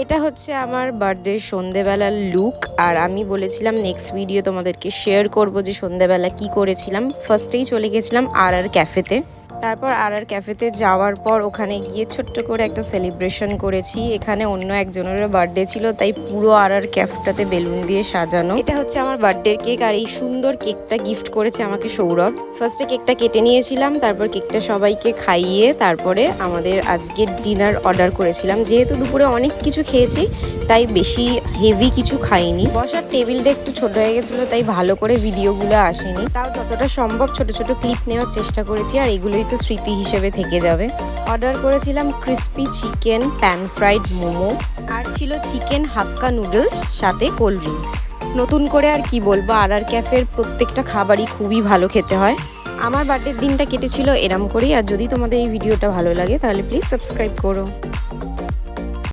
এটা হচ্ছে আমার বার্থডে সন্ধেবেলার লুক। আর আমি বলেছিলাম নেক্সট ভিডিও তোমাদেরকে শেয়ার করব যে সন্ধেবেলা কি করেছিলাম। ফার্স্টেই চলে গেছিলাম আর ক্যাফেতে। তারপর আর ক্যাফেতে যাওয়ার পর ওখানে গিয়ে ছোট্ট করে একটা সেলিব্রেশন করেছি। এখানে অন্য একজনেরও বার্থডে ছিল, তাই পুরো আর ক্যাফটাতে বেলুন দিয়ে সাজানো। এটা হচ্ছে আমার বার্থডের কেক, আর এই সুন্দর কেকটা গিফট করেছে আমাকে সৌরভ। ফার্স্টে কেকটা কেটে নিয়েছিলাম, তারপর কেকটা সবাইকে খাইয়ে তারপরে আমাদের আজকের ডিনার অর্ডার করেছিলাম। যেহেতু দুপুরে অনেক কিছু খেয়েছি তাই বেশি হেভি কিছু খাইনি। বসার টেবিলটা একটু ছোট হয়ে গেছিলো, তাই ভালো করে ভিডিওগুলো আসেনি। তাও যতটা সম্ভব ছোট ছোট ক্লিপ নেওয়ার চেষ্টা করেছি, আর এগুলোই তো স্মৃতি হিসেবে থেকে যাবে। অর্ডার করেছিলাম crispy chicken, pan fried momo, আর ছিল চিকেন হাক্কা নুডলস, সাথে কোল্ড ড্রিঙ্কস। নতুন করে আর কি বলবো, আর ক্যাফের প্রত্যেকটা খাবারই খুবই ভালো খেতে হয়। আমার বার্থডের দিনটা কেটেছিল এরম করেই। আর যদি তোমাদের এই ভিডিওটা ভালো লাগে তাহলে প্লিজ সাবস্ক্রাইব করো।